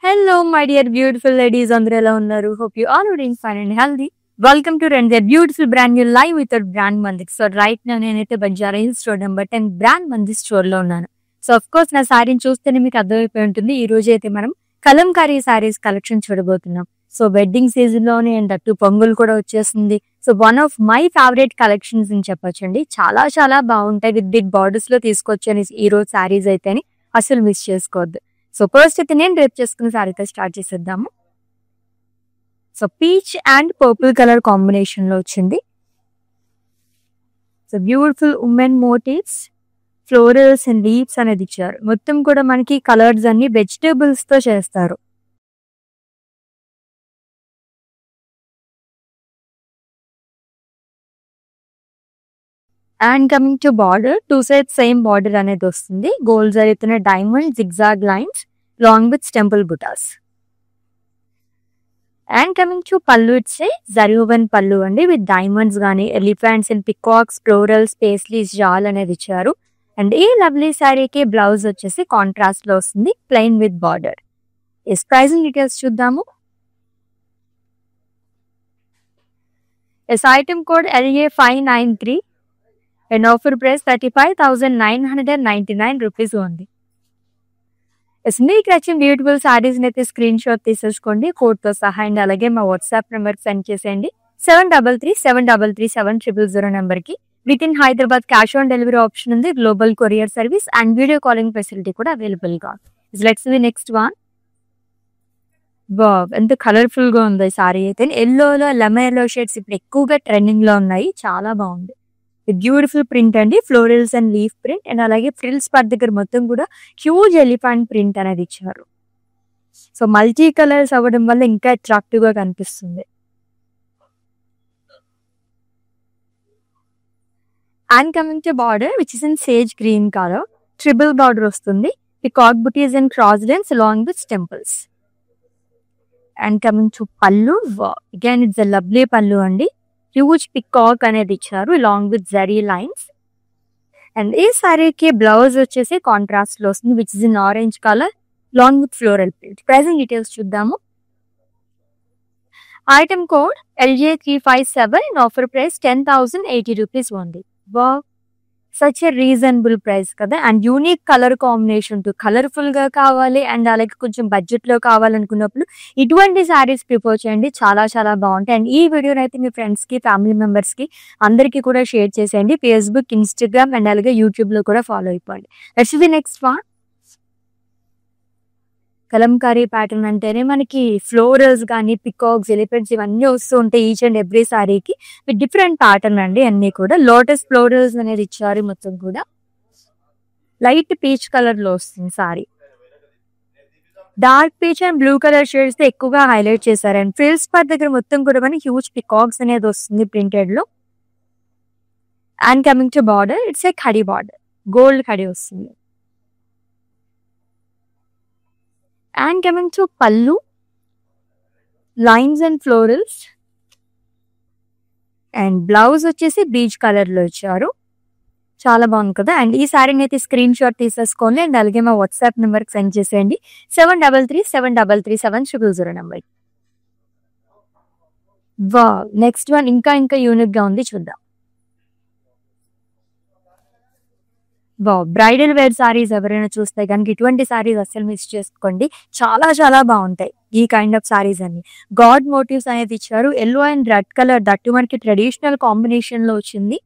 Hello, my dear beautiful ladies. అందరూ ఎలా ఉన్నారు? Hope you all are doing fine and healthy. Welcome to their beautiful brand new live with our brand Mandik. So right now నేనైతే Banjara hills store number 10 brand Mandir store లో ఉన్నాను. So of course నా సారీని చూస్తేనే మీకు అర్థమైపోయి ఉంటుంది. ఈ రోజు అయితే మనం కలంకారీ సారీస్ కలెక్షన్ చూడబోతున్నాం. సో వెడ్డింగ్ సీజన్ లోనే అండ్ అటు పొంగులు కూడా వచ్చేస్తుంది. So one of my favourite collections అని చెప్పొచ్చండి. చాలా చాలా బాగుంటాయి. విత్ బిగ్ బార్డర్స్ లో తీసుకొచ్చాను ఈ రోజు సారీస్ అయితే అసలు మిస్ చేసుకోవద్దు. సో ఫస్ట్ అయితే నేను రేపు చేసుకున్న సారీతో స్టార్ట్ చేసేద్దాము. So peach and purple colour combination లో వచ్చింది. So beautiful women motifs, florals and leaves అనేది ఇచ్చారు. మొత్తం కూడా మనకి కలర్స్ అన్ని వెజిటేబుల్స్ తో చేస్తారు. And coming to border, two side same border అనేది వస్తుంది. గోల్డ్ జరుగుతున్న diamond zigzag lines long with temple butas. And coming to pallu, it's జరీవన్ పళ్ళు అండి, విత్ డైమండ్స్ గానీ elephants and peacocks, florals, paisleys, జాల్ అనేది ఇచ్చారు. అండ్ ఈ లవ్లీ శారీకి బ్లౌజ్ వచ్చేసి కాంట్రాస్ట్ లో వస్తుంది, plain with border. Yes pricing details చూద్దాము. Yes item code LA593 and offer price 35,999 rupees ఉంది. ఎస్ మీకు నచ్చిన బ్యూటిఫుల్ సారీస్ అయితే స్క్రీన్ షాట్ తీసేసుకోండి కోడ్ తో సహా. అండ్ అలాగే మా వాట్సాప్ నెంబర్ సెండ్ చేసేయండి 7337337000 నెంబర్ కి. With in Hyderabad cash on delivery option ఉంది, global courier service and video calling facility కూడా అవైలబుల్ గా. Let's the next one. ఎంత కలర్ఫుల్ గా ఉంది సారీ అయితే. ఎల్లోలో లెమన్ ఎల్లో షేడ్స్ ఇప్పుడు ఎక్కువగా ట్రెండింగ్ లో ఉన్నాయి, చాలా బాగుంది. బ్యూటిఫుల్ ప్రింట్ అండి, florals and leaf print. And అలాగే ఫ్రిల్స్ పార్ట్ దగ్గర మొత్తం కూడా హ్యూజ్ ఎలిఫెంట్ ప్రింట్ అనేది ఇచ్చారు. సో మల్టీ కలర్స్ అవ్వడం వల్ల ఇంకా అట్రాక్టివ్ గా కనిపిస్తుంది. And coming to border which is in sage green colour, triple border వస్తుంది. Peacock butis and cross lines along with temples. And coming to pallu, again it's a lovely pallu అండి, huge peacock అనేది ఇచ్చారు along with zari lines. And ఈ సారీకి blouse వచ్చేసి contrast లో వస్తుంది, which is in orange colour long with floral print. Pricing details చూద్దాము. Item code LJ357 and offer price 10,080 rupees ఉంది. సచ్ ఎ రీజనబుల్ ప్రైస్ కదా. అండ్ యూనిక్ కలర్ కాంబినేషన్ తో colourful గా కావాలి అండ్ అలాగే కొంచెం బడ్జెట్ లో కావాలనుకున్నప్పుడు ఇటువంటి సారీస్ ప్రిఫర్ చేయండి, చాలా చాలా బాగుంటాయి. అండ్ ఈ వీడియోని అయితే మీ ఫ్రెండ్స్ కి, ఫ్యామిలీ మెంబర్స్ కి అందరికీ కూడా షేర్ చేసేయండి. ఫేస్బుక్, ఇన్స్టాగ్రామ్ అండ్ అలాగే యూట్యూబ్ లో కూడా ఫాలో అయిపోండి. Let's the next one. Kalamkari pattern అంటేనే మనకి ఫ్లోరల్స్ కానీ పికాక్స్, ఎలిఫెంట్స్ ఇవన్నీ వస్తూ ఉంటాయి ఈచ్ అండ్ ఎవ్రీ సారీకి. విత్ డిఫరెంట్ ప్యాటర్న్ అండి అన్ని కూడా. లోటస్ ఫ్లోరల్స్ అనేది ఇచ్చారు, మొత్తం కూడా లైట్ పీచ్ కలర్ లో వస్తుంది sorry. Dark peach and blue colour shades తో ఎక్కువగా హైలైట్ చేశారు. అండ్ ఫ్రిల్స్ పార్ట్ దగ్గర మొత్తం కూడా మనకి హ్యూజ్ పికాక్స్ అనేది వస్తుంది ప్రింటెడ్ లో. And coming to border, it's A khadi border, gold khadi వస్తుంది. అండ్ కమింగ్ టు పళ్ళు, lines and florals. And blouse వచ్చేసి బీచ్ కలర్ లో ఇచ్చారు, చాలా బాగుంది కదా. అండ్ ఈ సారీని అయితే స్క్రీన్ షాట్ తీసేసుకోండి అండ్ అలాగే మా వాట్సాప్ నెంబర్ కి సెండ్ చేసేయండి 7337337000 నెంబర్. నెక్స్ట్ వన్ ఇంకా ఇంకా యూనిక్ గా ఉంది, చూద్దాం. బ్రైడల్ వేర్ సారీస్ ఎవరైనా చూస్తే కనుక ఇటువంటి సారీస్ అస్సలు మిస్ చేసుకోండి, చాలా చాలా బాగుంటాయి ఈ కైండ్ ఆఫ్ సారీస్ అన్ని. గాడ్ మోటివ్స్ అనేది ఇచ్చారు, yellow and red colour, that మనకి ట్రెడిషనల్ కాంబినేషన్ లో వచ్చింది.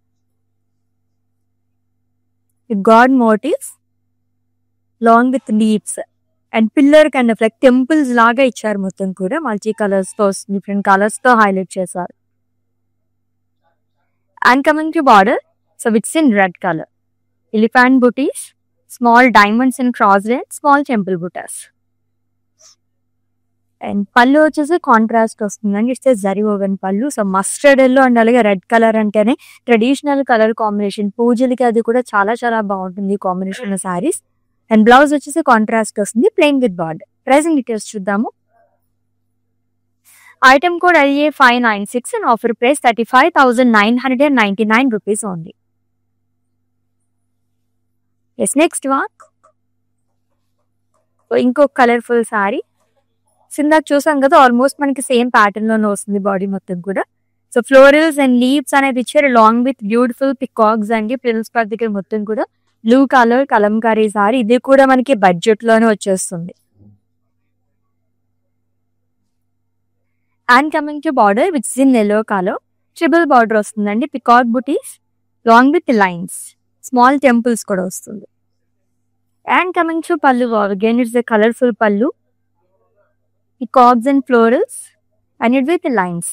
God motifs long with leaves and pillar kind of like temples లాగా ఇచ్చారు. మొత్తం కూడా మల్టీ కలర్స్ తో, డిఫరెంట్ కలర్స్ తో హైలైట్ చేశారు. And coming to border, so it's in red colour, elephant butis, small diamonds and cross lines, small temple butas. And pallu వచ్చేసి contrast వస్తుందండి, it's zari woven pallu. So mustard yellow and అలాగే రెడ్ కలర్ అంటేనే traditional colour combination, పూజలకి అది కూడా చాలా చాలా బాగుంటుంది కాంబినేషన్ సారీస్. అండ్ బ్లౌజ్ వచ్చేసి కాంట్రాస్ట్ వస్తుంది, plain with border. Pricing details చూద్దాము. Item code LA596 and offer price 35,999 rupees ఉంది. Yes next one. ఇంకో కలర్ఫుల్ సారీ, ఇందాక చూసాం కదా, ఆల్మోస్ట్ మనకి సేమ్ ప్యాటర్న్ లోనే వస్తుంది బాడీ మొత్తం కూడా. సో ఫ్లోరల్స్ అండ్ లీవ్స్ అనేది ఇచ్చారు లాంగ్ విత్ బ్యూటిఫుల్ పికాక్స్ అండి. ప్రిన్స్ పార్ట్ దగ్గర మొత్తం కూడా బ్లూ కలర్ కలంకారీ సారీ. ఇది కూడా మనకి బడ్జెట్ లోనే వచ్చేస్తుంది. And coming to border which is in yellow colour, triple border వస్తుందండి. Peacock butis long with lines, small temples కూడా వస్తుంది. And coming to pallu, again it's a colourful pallu, peacocks and florals and it with lines.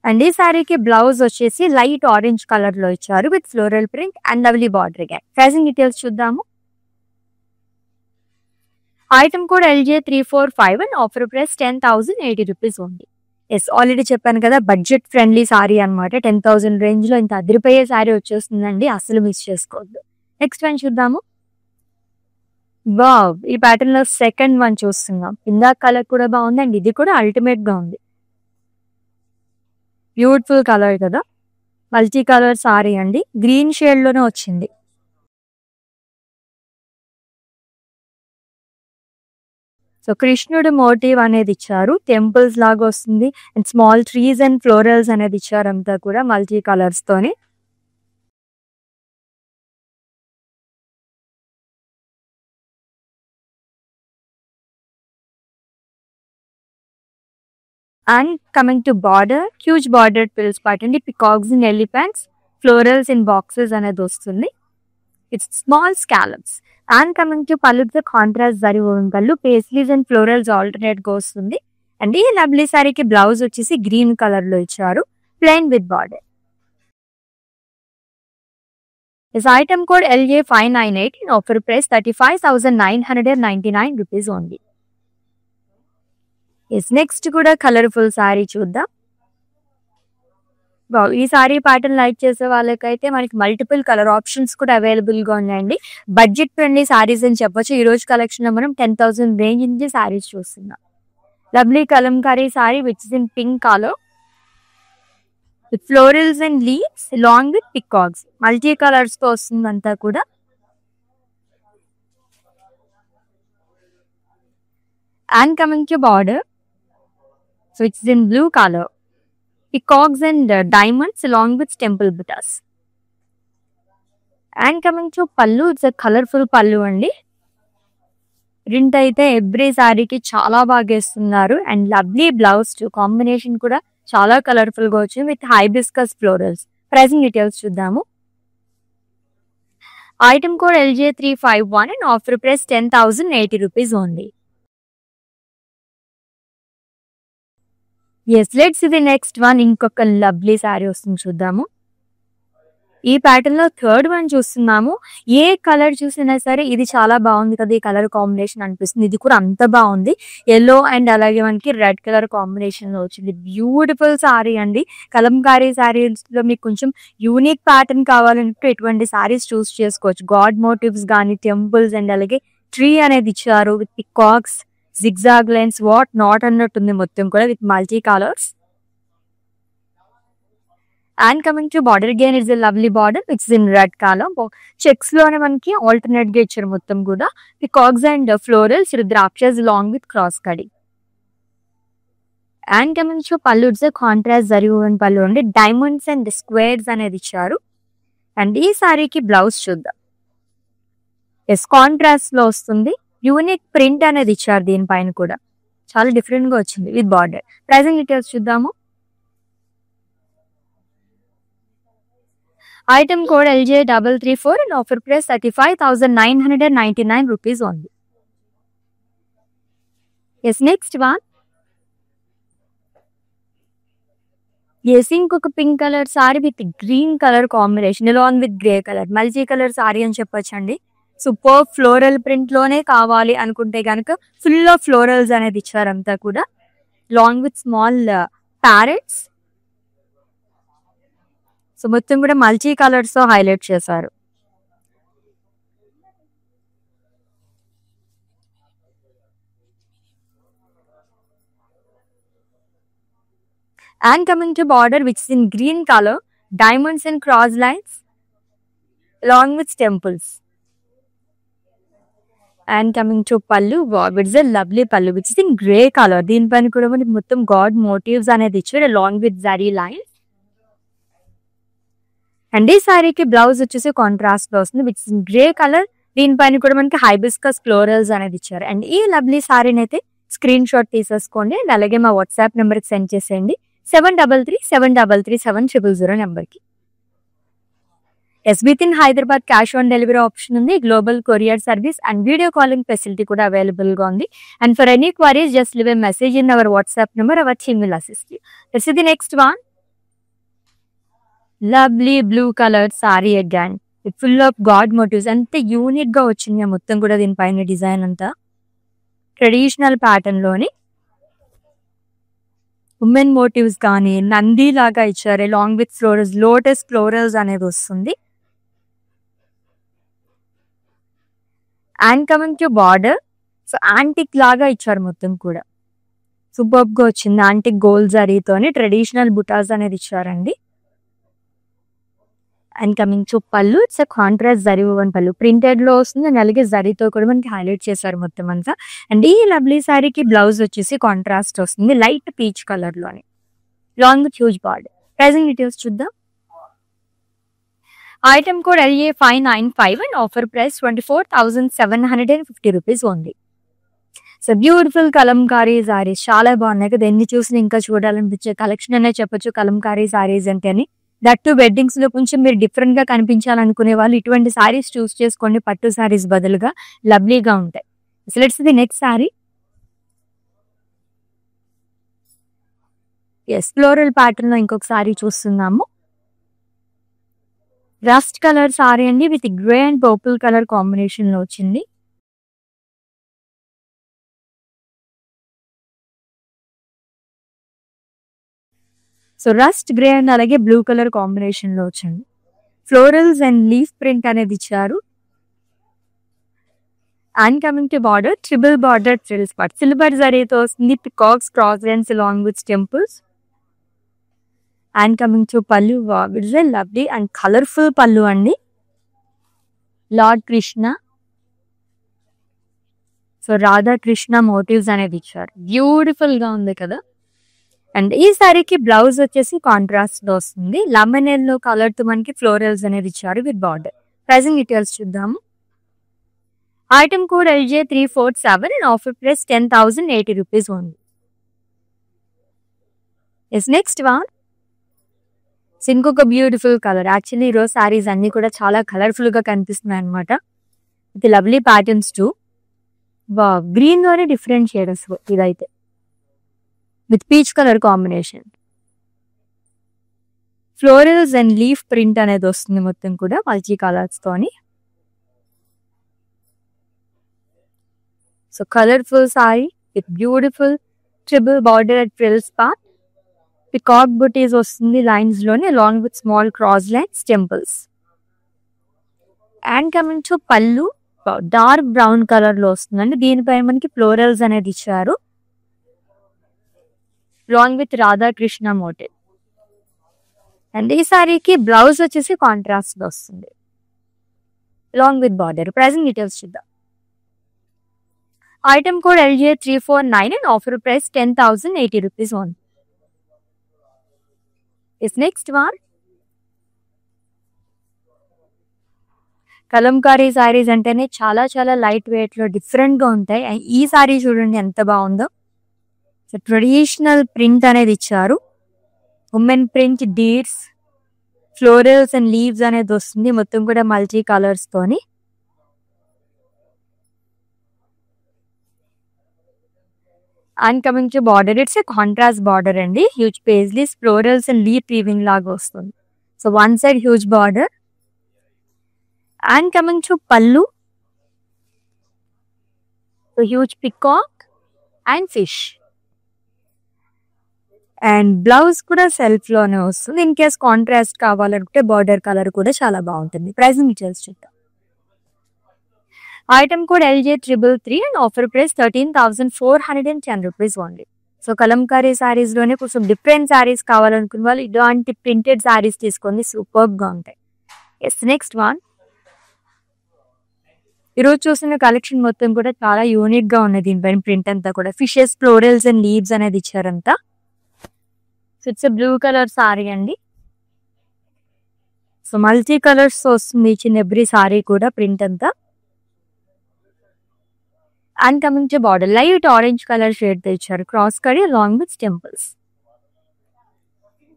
And ఈ సారీకి blouse వచ్చేసి light orange colour లో ఇచ్చారు with floral print and lovely border. Again pricing details చూద్దాము. Item code LJ345 and offer price 10,080 rupees ఉంది. Yes, already చెప్పాను కదా, budget friendly sorry అనమాట. 10,000 రేంజ్ లో ఇంత అదిరిపోయే సారీ వచ్చేస్తుందండి, అసలు మిస్ చేసుకోవద్దు. నెక్స్ట్ వన్ చూద్దాము. వావ్, ఈ ప్యాటర్న్ లో సెకండ్ వన్ చూస్తున్నాం. ఇందాక కలర్ కూడా బాగుందండి, ఇది కూడా అల్టిమేట్ గా ఉంది. బ్యూటిఫుల్ కలర్ కదా, మల్టీ కలర్ సారీ అండి. గ్రీన్ షేడ్ లోనే వచ్చింది. సో కృష్ణుడు మోటివ్ అనేది ఇచ్చారు, టెంపుల్స్ లాగా వస్తుంది. And small trees and florals అనేది ఇచ్చారు, అంతా కూడా మల్టీ కలర్స్ తోని. And coming to border, huge border పిల్స్ పార్ట్ అండి. Peacocks in elephants, florals in boxes అనేది వస్తుంది. It's small scallops. And coming to pallu, contrast zari woven pallu, paisleys and florals alternate గా వస్తుంది. అండ్ ఈ లవ్లీ సారీకి బ్లౌజ్ వచ్చేసి గ్రీన్ కలర్ లో ఇచ్చారు, plain with border. This item code LJ598 in offer price 35,999 rupees only. Yes, next కూడా colourful sorry చూద్దాం. ఈ సారీ ప్యాటర్న్ లైక్ చేసే వాళ్ళకైతే మనకి మల్టిపుల్ కలర్ ఆప్షన్స్ కూడా అవైలబుల్ గా ఉన్నాయండి. బడ్జెట్ ఫ్రెండ్లీ సారీస్ అని చెప్పొచ్చు. ఈ రోజు కలెక్షన్ లో మనం 10,000 రేంజ్ నుంచి సారీస్ చూస్తున్నాం. Lovely kalamkari sari which is in pink colour with florals and leaves long with peacocks, multi colours తో వస్తుంది అంతా కూడా. And coming to border, so it's in blue colour, peacocks and diamonds long with temple butas. And coming to pallu, it's colourful pallu అండి. Print అయితే every సారీకి చాలా బాగా వేస్తున్నారు. అండ్ లవ్లీ బ్లౌజ్ కాంబినేషన్ కూడా చాలా కలర్ఫుల్ గా వచ్చింది with hibiscus florals. Pricing details చూద్దాము. Item code LJ351 and offer price 10,080 rupees only. Yes, let's ఇది నెక్స్ట్ వన్. ఇంకొక లవ్లీ సారీ వస్తుంది, చూద్దాము. ఈ ప్యాటర్న్ లో థర్డ్ వన్ చూస్తున్నాము. ఏ కలర్ చూసినా సరే ఇది చాలా బాగుంది కదా, ఈ కలర్ కాంబినేషన్ అనిపిస్తుంది. ఇది కూడా అంత బాగుంది. ఎల్లో అండ్ అలాగే మనకి రెడ్ కలర్ కాంబినేషన్ లో వచ్చింది. బ్యూటిఫుల్ సారీ అండి. కలంకారీ సారీస్ లో మీకు కొంచెం యూనిక్ ప్యాటర్న్ కావాలంటే ఇటువంటి సారీస్ చూస్ చేసుకోవచ్చు. గాడ్ మోటివ్స్ కానీ, టెంపుల్స్ అండ్ అలాగే ట్రీ అనేది ఇచ్చారు with peacocks, zigzag lines, what not అన్నట్టుంది మొత్తం కూడా with multi colours. And coming to border, again it's a lovely border which is in red colour. Checks లోనే మనకి ఆల్టర్నేట్ గా ఇచ్చారు మొత్తం కూడా. Peacocks and florals, rudrakshas long with cross కడి. And coming to pallu, it's contrast zari woven pallu అండి. Diamonds and squares అనేది ఇచ్చారు. అండ్ ఈ సారీకి బ్లౌజ్ చూద్దాం. ఎస్, కాంట్రాస్ట్ లో వస్తుంది. యూనిక్ ప్రింట్ అనేది ఇచ్చారు దీనిపైన కూడా, చాలా డిఫరెంట్ గా వచ్చింది విత్ బార్డర్. ప్రైసింగ్ డీటెయిల్స్ చూద్దాము. Item code LJ334 and offer price 35,999 rupees only. Yes, next one. Yes, ఇంకొక pink colour sorry with green colour combination along with grey colour, multi colour sorry అని చెప్పొచ్చండి. Super floral print లోనే కావాలి అనుకుంటే కనుక full of florals అనేది ఇచ్చారంతా కూడా, long with small parrots. So మొత్తం కూడా మల్టీ కలర్స్ తో హైలైట్ చేశారు. And coming to border which is in green color, diamonds and cross lines along with temples. And coming to pallu, it's a lovely పళ్ళు which is in grey colour. దీనిపైన కూడా మనకి మొత్తం God motifs అనేది ఇచ్చాడు along with zari lines. And ఈ సారీకి blouse వచ్చేసి కాంట్రాస్ట్ లో వస్తుంది which is in grey colour. దీనిపైన కూడా మనకి హైబిస్కస్ ఫ్లోరల్స్ అనేది ఇచ్చారు. అండ్ ఈ లవ్లీ సారీని అయితే స్క్రీన్ షాట్ తీసేసుకోండి అండ్ అలాగే మా వాట్సాప్ నెంబర్కి సెండ్ చేసేయండి 7337337000 నెంబర్కి. With in Hyderabad cash on delivery option ఉంది, global courier service and video calling facility కూడా అవైలబుల్ గా ఉంది. And for any queries just leave a message in our WhatsApp number, our team will assist you. This is the next one. Lovely blue colour sari again with full of god motifs. అంతే unique గా వచ్చింది మొత్తం కూడా దీనిపైన design అంతా traditional pattern లోని women motifs కానీ నంది లాగా ఇచ్చారు along with florals, lotus florals అనేది వస్తుంది. And coming to border, so antique లాగా ఇచ్చారు మొత్తం కూడా సూపర్ గా వచ్చింది. యాంటిక్ గోల్డ్ జరీతోని ట్రెడిషనల్ బుటాస్ అనేది ఇచ్చారండి. And coming to pallu, it's contrast zari woven పళ్ళు ప్రింటెడ్ లో వస్తుంది అండ్ అలాగే జరీతో కూడా మనకి హైలైట్ చేశారు మొత్తం అంతా. అండ్ ఈ లవ్లీ సారీకి బ్లౌజ్ వచ్చేసి కాంట్రాస్ట్ వస్తుంది లైట్ పీచ్ కలర్ లోని long huge border. Pricing details చూద్దాం. Item code LA595 and offer price 24,750 rupees only. So beautiful Kalamkari saris చాలా బాగున్నాయి కదా, ఎన్ని చూసినా ఇంకా చూడాలనిపించే కలెక్షన్ అనే చెప్పొచ్చు కలంకారీ సారీస్ అంటే అని. దట్ టు వెడ్డింగ్స్ లో కొంచెం మీరు డిఫరెంట్ గా కనిపించాలనుకునే వాళ్ళు ఇటువంటి సారీస్ చూస్ చేసుకోండి, పట్టు సారీస్ బదులుగా లవ్లీగా ఉంటాయి. So let's the next sari. Floral pattern లో ఇంకొక సారీ చూస్తున్నాము. రస్ట్ కలర్ సారీ అండి with grey and purple colour combination లో వచ్చింది. సో రస్ట్ గ్రే అండ్ అలాగే బ్లూ కలర్ కాంబినేషన్ లో వచ్చింది. ఫ్లోరల్స్ అండ్ లీఫ్ ప్రింట్ అనేది ఇచ్చారు. And coming to border, triple border ట్రిల్స్ పార్ట్ సిల్వర్ జరీతో వస్తుంది, peacocks, cross lines along with temples. And coming to pallu, it's a lovely and colourful pallu అండి. Lord Krishna, so Radha Krishna motifs అనేది ఇచ్చారు, బ్యూటిఫుల్ గా ఉంది కదా. అండ్ ఈ సారీకి బ్లౌజ్ వచ్చేసి కాంట్రాస్ట్ లో వస్తుంది, లెమన్ ఎల్లో కలర్ తో మనకి ఫ్లోరల్స్ అనేది ఇచ్చారు విత్ బార్డర్. ప్రైజింగ్ డీటెయిల్స్ చూద్దాము. Item code LJ347 and offer price 10,080 rupees only. Next one. ఇంకొక బ్యూటిఫుల్ కలర్, యాక్చువల్లీ ఈరోజు సారీస్ అన్ని కూడా చాలా కలర్ఫుల్ గా కనిపిస్తున్నాయి అనమాట. ఇది లవ్లీ ప్యాటర్న్స్ టు గ్రీన్ లోనే డిఫరెంట్ షేడ్స్ ఇదైతే with peach colour combination. Florals and leaf print అనేది వస్తుంది మొత్తం కూడా మల్టీ కలర్స్ తోని. So colourful sari with beautiful triple border at frills part, peacock butis వస్తుంది లైన్స్ లోని along with small cross lines temples. And coming to pallu, dark brown colour లో వస్తుందండి. దీనిపై మనకి ఫ్లోరల్స్ అనేది ఇచ్చారు along with Radha Krishna motif. And ఈ సారీకి బ్లౌజ్ వచ్చేసి కాంట్రాస్ట్ లో వస్తుంది along with border. Pricing details చూద్దాం. Item code LJ349 and offer price 10,080 rupees only. Next one. Kalamkari saris అంటేనే చాలా చాలా లైట్ వెయిట్ లో డిఫరెంట్ గా ఉంటాయి. ఈ సారీ చూడండి ఎంత బాగుందో. సో ట్రెడిషనల్ ప్రింట్ అనేది ఇచ్చారు, women print, deers, florals and leaves అనేది వస్తుంది మొత్తం కూడా మల్టీ కలర్స్ తోని. And coming to border, it's a contrast border అండి, huge paisleys, florals and leaf weaving లాగా వస్తుంది. So one side huge border. And coming to pallu, so huge peacock and fish. And blouse కూడా self లోనే వస్తుంది. In case contrast కావాలంటే border colour కూడా చాలా బాగుంటుంది. ప్రైజింగ్ డీటెయిల్స్ చూద్దాం. Item code LJ333 and offer price 13,410 rupees only. So Kalamkari saris లోనే కొంచెం డిఫరెంట్ సారీస్ కావాలనుకున్న వాళ్ళు ఇలాంటి ప్రింటెడ్ సారీస్ తీసుకోండి, సూపర్ గా ఉంటాయి. Next one. ఈరోజు చూసిన కలెక్షన్ మొత్తం కూడా చాలా యూనిక్ గా ఉన్నది. దీనిపైన ప్రింట్ అంతా కూడా ఫిషెస్, ఫ్లోరల్స్ అండ్ లీవ్స్ అనేది ఇచ్చారంతా. So it's blue colour sari అండి. సో మల్టీ కలర్స్ వస్తుంది చిన్న ఎవ్రీ సారీ కూడా ప్రింట్ అంతా. And coming to border light orange colour shade తో ఇచ్చారు క్రాస్ కడి along with temples.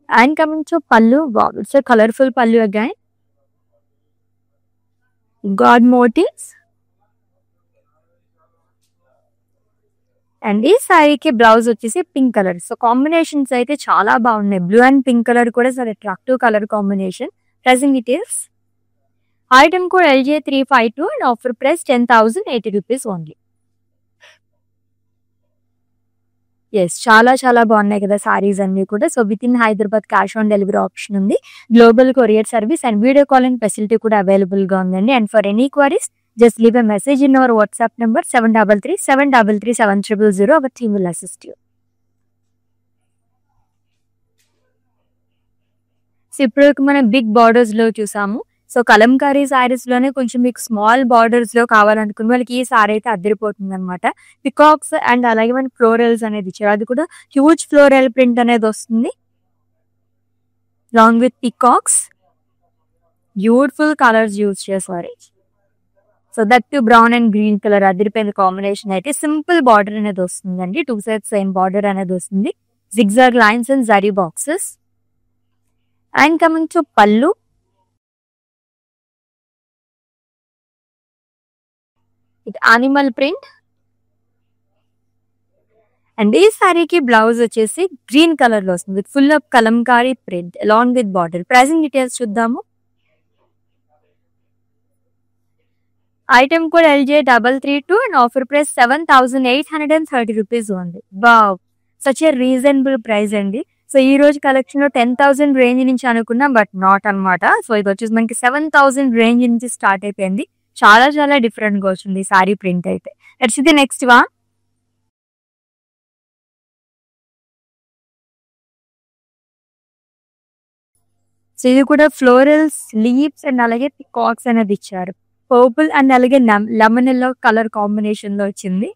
And coming to pallu, it's colourful pallu again. God motifs. And ఈ శారీకి బ్లౌజ్ వచ్చేసి పింక్ కలర్. సో కాంబినేషన్స్ అయితే చాలా బాగున్నాయి. బ్లూ అండ్ పింక్ కలర్ కూడా చాలా attractive colour combination. Pricing details. Item code LJ352 and offer price 10,080 rupees only. Yes, చాలా చాలా బాగున్నాయి కదా సారీస్ అన్ని కూడా. So with in Hyderabad cash on delivery option ఉంది. Global courier service and video calling facility కూడా అవైలబుల్ గా ఉందండి. And for any queries just leave a message in our WhatsApp number 733-733-7000. Our team will assist you. So ఇప్పుడు మనం big borders లో చూసాము. So Kalamkari saris లోనే కొంచెం మీకు స్మాల్ బార్డర్స్ లో కావాలనుకున్న వాళ్ళకి ఈ సారీ అయితే అదిరిపోతుంది అనమాట. పికాక్స్ అండ్ అలాగే మన ఫ్లోరల్స్ అనేది ఇచ్చారు. అది కూడా హ్యూజ్ ఫ్లోరల్ ప్రింట్ అనేది వస్తుంది long with peacocks. Beautiful colours use చేశారు. So that to brown and green colour అదిరిపోయిన కాంబినేషన్ అయితే. సింపుల్ బార్డర్ అనేది వస్తుందండి. 2 sides సేమ్ బార్డర్ అనేది వస్తుంది. Zigzag lines and zari boxes. And coming to pallu. ఇది యానిమల్ ప్రింట్. అండ్ ఈ సారీకి బ్లౌజ్ వచ్చేసి గ్రీన్ కలర్ లో వస్తుంది with full of Kalamkari print along with border. Pricing details చూద్దాము. Item code LJ332 and offer price 7,830 rupees only. Wow, such a reasonable price అండి. So ఈ రోజు కలెక్షన్ లో 10,000 రేంజ్ నుంచి అనుకున్నాం, బట్ నాట్ అనమాట. సో ఇది వచ్చేసి మనకి 7,000 రేంజ్ నుంచి స్టార్ట్ అయిపోయింది. చాలా చాలా డిఫరెంట్ గా వచ్చింది సారీ ప్రింట్ అయితే. Let's the next one. So ఇది కూడా ఫ్లోరల్స్, లీవ్స్ అండ్ అలాగే పికాక్స్ అనేది ఇచ్చారు. పర్పుల్ అండ్ అలాగే లెమన్ ఎల్లో కలర్ కాంబినేషన్ లో వచ్చింది.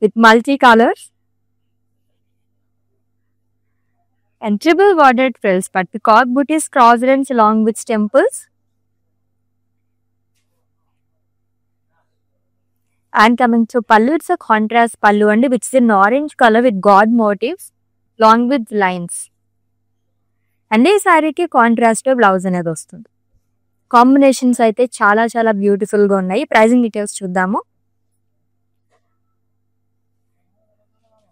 With multi colours and triple border frills, but peacock butis, cross lines along with temples. And coming to pallu, it's a contrast pallu అండి, which is in orange colour with god motifs long with lines. And ఈ సారీకి contrast blouse అనేది వస్తుంది. Combinations అయితే చాలా చాలా beautiful గా ఉన్నాయి. ప్రైసింగ్ డీటెయిల్స్ చూద్దాము.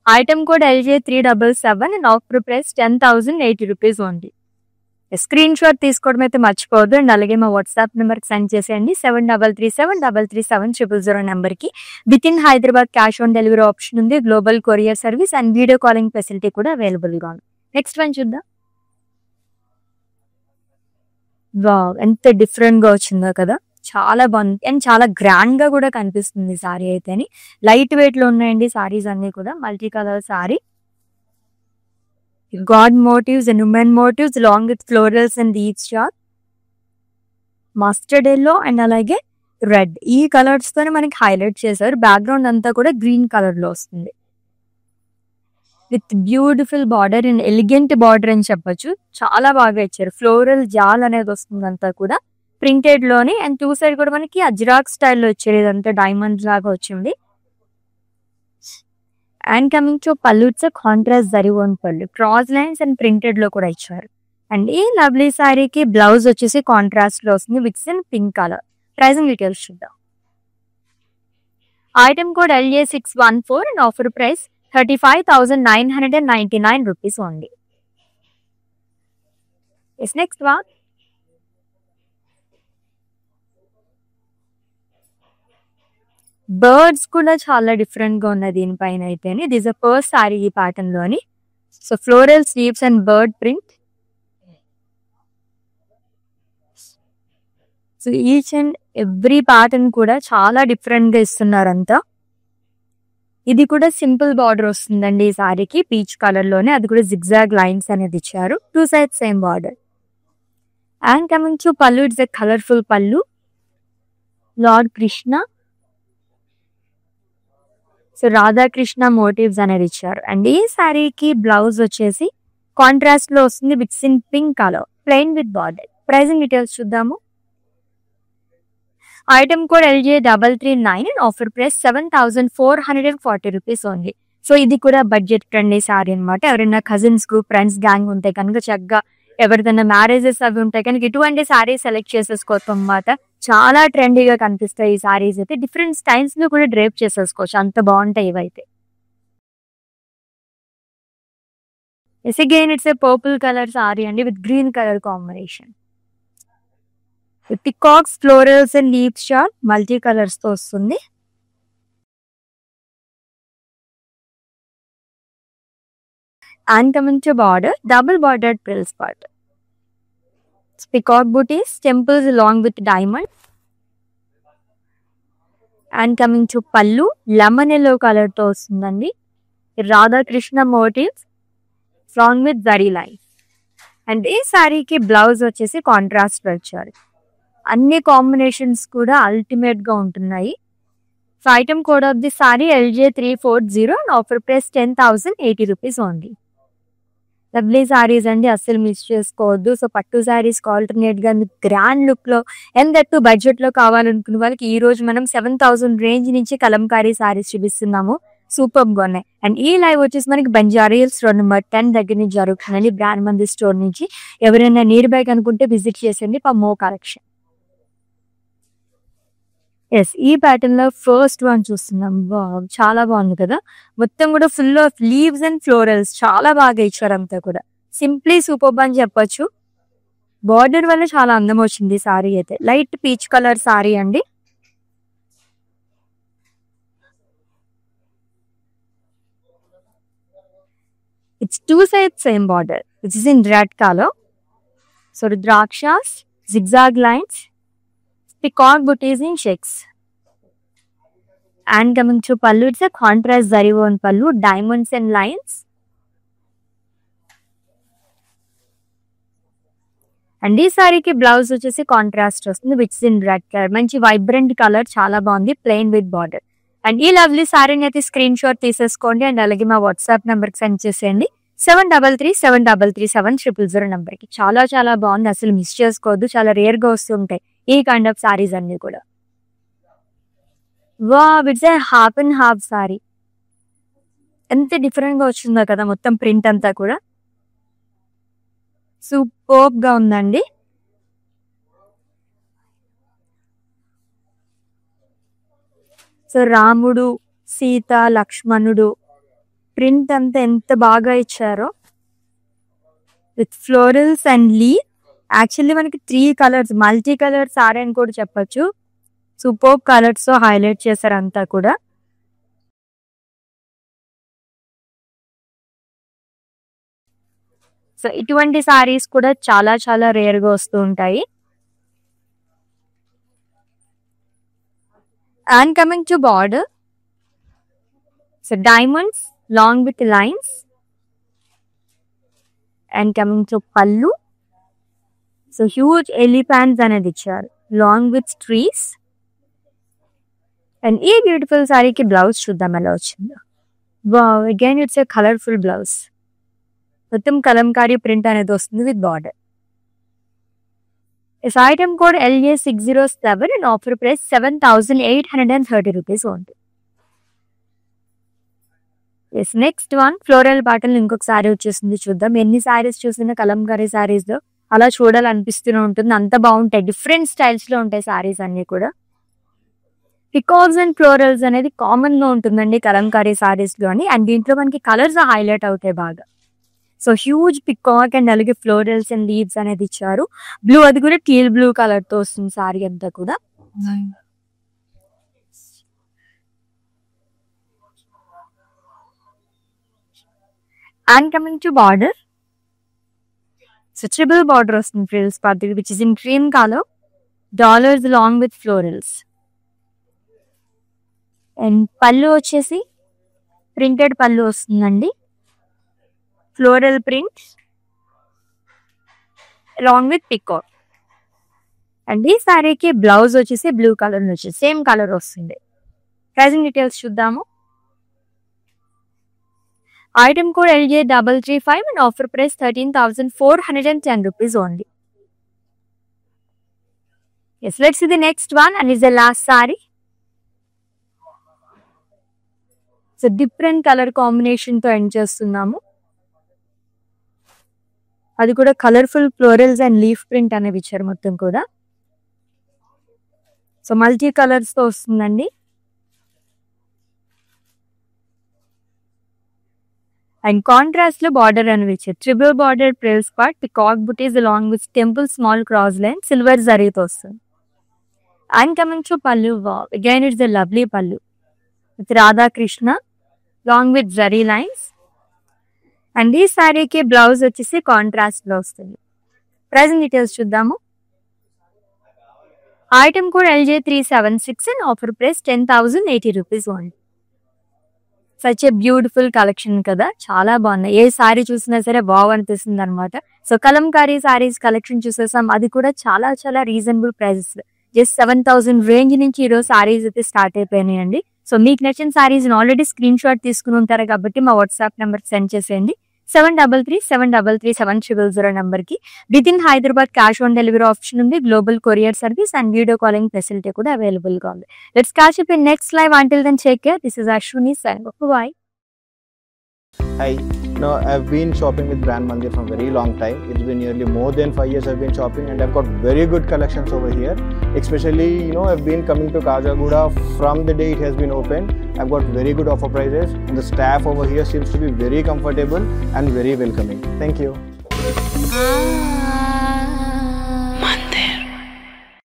Item code LJ377 and offer price 10,080 rupees only. Screen shot తీసుకోవడం అయితే మర్చిపోవద్దు. అండ్ అలాగే మా వాట్సాప్ నెంబర్కి సెండ్ చేసేయండి 7337337000 నెంబర్కి. With in Hyderabad cash on delivery option ఉంది. Global courier service and video calling facility కూడా అవైలబుల్ గా ఉంది. నెక్స్ట్ వన్ చూద్దాం. వావ్, ఎంత డిఫరెంట్ గా వచ్చిందో కదా, చాలా బాగుంది. అండ్ చాలా గ్రాండ్ గా కూడా కనిపిస్తుంది సారీ అయితే. లైట్ వెయిట్ లో ఉన్నాయండి సారీస్ అన్ని కూడా. Multi colour sari, god motifs and women motifs long with florals and leaves chart. Mustard yellow and అలాగే రెడ్, ఈ కలర్స్ తోనే మనకి హైలైట్ చేశారు. బ్యాక్గ్రౌండ్ అంతా కూడా గ్రీన్ కలర్ లో వస్తుంది with beautiful border and elegant border అని చెప్పొచ్చు. చాలా బాగా ఇచ్చారు. ఫ్లోరల్ జాల్ అనేది వస్తుంది అంతా కూడా ప్రింటెడ్ లోని. అండ్ 2 సైడ్ కూడా మనకి అజ్రాక్ స్టైల్లో వచ్చారు. ఇదంతా డైమండ్ లాగా వచ్చింది. And coming to pallu, it's contrast zari one పల్లు, క్రాస్ లైన్స్ అండ్ ప్రింటెడ్ లో కూడా ఇచ్చారు. అండ్ ఈ లవ్లీ సారీకి బ్లౌజ్ వచ్చేసి కాంట్రాస్ట్ లో వస్తుంది with in pink colour. Pricing details చూద్దాం. Item code LJ614 and offer price 35,999 rupees only. Yes, next one. Birds కూడా చాలా డిఫరెంట్ గా ఉన్నది దీనిపైన అయితే. దిస్ అ ఫస్ట్ సారీ ఈ ప్యాటర్న్ లోని. So floral sleeves and bird print. So each and every pattern కూడా చాలా డిఫరెంట్ గా ఇస్తున్నారంతా. ఇది కూడా సింపుల్ బార్డర్ వస్తుందండి ఈ సారీకి, పీచ్ కలర్ లోనే. అది కూడా జిగ్జాగ్ లైన్స్ అనేది ఇచ్చారు. 2 sides same border. And coming to pallu, it's a colourful pallu. Lord Krishna, so Radhakrishna motifs అనేది ఇచ్చారు. అండ్ ఈ సారీకి బ్లౌజ్ వచ్చేసి కాంట్రాస్ట్ లో వస్తుంది with in pink colour, plain with border. Pricing details చూద్దాము. Item code LJ339 and offer price 7,440 rupees only. So ఇది కూడా బడ్జెట్ ఫ్రెండ్లీ సారీ అనమాట. ఎవరైనా కజిన్స్ కు ఫ్రెండ్స్ గ్యాంగ్ ఉంటే కనుక చక్కగా, ఎవరిదైనా మ్యారేజెస్ అవి ఉంటాయి కనుక ఇటువంటి సారీ సెలెక్ట్ చేసేసుకోవచ్చు అనమాట. చాలా ట్రెండీగా కనిపిస్తాయి ఈ సారీస్ అయితే. డిఫరెంట్ స్టైల్స్ లో కూడా డ్రేప్ చేసేసుకోవచ్చు, అంత బాగుంటాయి ఇవైతే. Yes again it's a purple colour sari అండి with green colour combination. Peacocks, florals and leaves short multi colours తో వస్తుంది. And coming to border, double bordered frills part. Peacock butis, temples along with diamond. And coming to pallu, lemon yellow colour తో వస్తుందండి. Radhakrishna motifs along with zari lines. And ఈ సారీకి blouse వచ్చేసి contrast వచ్చారు. అన్ని combinations కూడా అల్టిమేట్ గా ఉంటున్నాయి. So item code of the sorry LJ340 and offer price 10,080 rupees only. Lovely saris అండి, అస్సలు మిస్ చేసుకోవద్దు. సో పట్టు సారీస్ ఆల్టర్నేట్ గా మీకు గ్రాండ్ లుక్ లో ఎంతట్టు బడ్జెట్ లో కావాలనుకున్న వాళ్ళకి ఈ రోజు మనం 7,000 రేంజ్ నుంచి కలంకారీ సారీస్ చూపిస్తున్నాము. సూపర్ గా ఉన్నాయి. అండ్ ఈ లైవ్ వచ్చేసి మనకి బంజారా హిల్స్ రోడ్ నెంబర్ 10 దగ్గర నుంచి జరుగుతుందండి, బ్రాండ్ మందిర్ స్టోర్ నుంచి. ఎవరైనా నియర్ బై అనుకుంటే విజిట్ చేసేయండి ఫర్ మోర్ కలెక్షన్. ఎస్, ఈ ప్యాటర్న్ లో ఫస్ట్ వన్ చూస్తున్నాం. చాలా బాగుంది కదా. మొత్తం కూడా full of leaves and florals, చాలా బాగా ఇచ్చారు. అంతా కూడా సింప్లీ సూపర్ అని చెప్పొచ్చు. బార్డర్ వల్ల చాలా అందం వచ్చింది సారీ అయితే. లైట్ పీచ్ కలర్ సారీ అండి. It's 2 sides same border, which is in red color. So Rudrakshas, zigzag lines, peacock booties in checks. And coming to pallu, it's a contrast zari woven pallu, diamonds and lines. And ఈ సారీకి blouse వచ్చేసి contrast వస్తుంది which in red colour. మంచి vibrant colour, చాలా బాగుంది, plain with border. And ఈ lovely సారీని అయితే screen shot తీసేసుకోండి అండ్ అలాగే మా వాట్సాప్ నెంబర్ కి సెండ్ చేసేయండి. 7337337000 నెంబర్ కి. చాలా చాలా బాగుంది, అసలు మిస్ చేసుకోవద్దు. చాలా రేర్ గా వస్తుంటాయి ఈ కైండ్ ఆఫ్ సారీస్ అన్ని కూడా. Wow, it's a half and half sorry. ఎంత డిఫరెంట్ గా వచ్చిందో కదా మొత్తం ప్రింట్ అంతా కూడా. సూపర్ గా ఉందండి. సో రాముడు, సీత, లక్ష్మణుడు ప్రింట్ అంతా ఎంత బాగా ఇచ్చారో with florals and leave. Actually మనకి 3 కలర్స్, మల్టీ కలర్ సారీ అని కూడా చెప్పొచ్చు. సూపర్ కలర్స్ తో హైలైట్ చేశారు అంతా కూడా. సో ఇటువంటి సారీస్ కూడా చాలా చాలా రేర్ గా వస్తూ ఉంటాయి. And coming to border, so diamonds long with lines. And coming to pallu, so huge elephants అనేది ఇచ్చారు లాంగ్ విత్ ట్రీస్. అండ్ ఈ బ్యూటిఫుల్ సారీకి బ్లౌజ్ చూద్దాం ఎలా వచ్చిందో. Wow, again it's a colourful blouse. మొత్తం కలంకారీ ప్రింట్ అనేది వస్తుంది with border. Is item code LJ607 and offer price 7,830 rupees only. Yes, next one floral pattern ఇంకొక సారీ వచ్చేసింది. చూద్దాం. ఎన్ని సారీస్ చూసినా కలంకారీ సారీస్ లో అలా చూడాలనిపిస్తూనే ఉంటుంది, అంత బాగుంటాయి. డిఫరెంట్ స్టైల్స్ లో ఉంటాయి సారీస్ అన్ని కూడా. పికాక్స్ అండ్ ఫ్లోరల్స్ అనేది కామన్ లో ఉంటుందండి కలంకారీ సారీస్ లోని. అండ్ దీంట్లో మనకి కలర్స్ హైలైట్ అవుతాయి బాగా. సో హ్యూజ్ పికాక్ అండ్ అలాగే ఫ్లోరల్స్ అండ్ లీవ్స్ అనేది ఇచ్చారు. బ్లూ, అది కూడా టీల్ బ్లూ కలర్ తో వస్తుంది సారీ అంతా కూడా. And coming to border, so triple border వస్తుంది frills part which is in cream colour, dollars long with florals. And pallu వచ్చేసి ప్రింటెడ్ పళ్ళు వస్తుందండి, floral print along with peacock. And ఈ సారీకి బ్లౌజ్ వచ్చేసి బ్లూ కలర్ వచ్చి సేమ్ కలర్ వస్తుంది. Pricing details చూద్దాము. Item code LJ335 and offer price 13,410 rupees only. Yes, let's see the next one and is the last saree. So different color combination తో end చేస్తున్నాము. అది కూడా colourful florals and leaf print అనేవి ఇచ్చారు మొత్తం కూడా. So multi colours తో వస్తుందండి. అండ్ కాంట్రాస్ట్ లో బార్డర్ అనేవి ఇచ్చారు. Triple border ప్రిల్స్ part, peacock buttis along with temple small cross line, silver జరీతో వస్తుంది. And coming to pallu, again it's the lovely పల్లు with Radha Krishna along with zari lines. And ఈ సారీకి బ్లౌజ్ వచ్చేసి కాంట్రాస్ట్ లో వస్తుంది. ప్రైజింగ్ డీటెయిల్స్ చూద్దాము. Item code LJ376 and offer price 10,080 rupees only. Such a beautiful collection కదా, చాలా బాగున్నాయి. ఏ సారీ చూసినా సరే బాగనిపిస్తుంది అనమాట. సో కలంకారీ సారీస్ కలెక్షన్ చూసేసాం, అది కూడా చాలా చాలా రీజనబుల్ ప్రైసెస్. జస్ట్ 7,000 రేంజ్ నుంచి ఈరోజు సారీస్ అయితే స్టార్ట్ అయిపోయినాయండి. సో మీకు నచ్చిన సారీస్ ఆల్రెడీ స్క్రీన్ షాట్ తీసుకుని ఉంటారు కాబట్టి మా వాట్సాప్ నెంబర్ సెండ్ చేసేయండి. 7337337000 నెంబర్కి. With in Hyderabad cash on delivery option ఉంది, global courier service and video calling facility కూడా అవైలబుల్గా ఉంది. Let's catch up in next live. Until then take care. This is Ashwini signing off. Bye. Hi. No, I've been shopping with Brand Mandir for a very long time. It's been nearly more than 5 years I've been shopping, and I've got very good collections over here. Especially, I've been coming to Kajagoda from the day it has been opened. I've got very good offer prices, and the staff over here seems to be very comfortable and very welcoming. Thank you.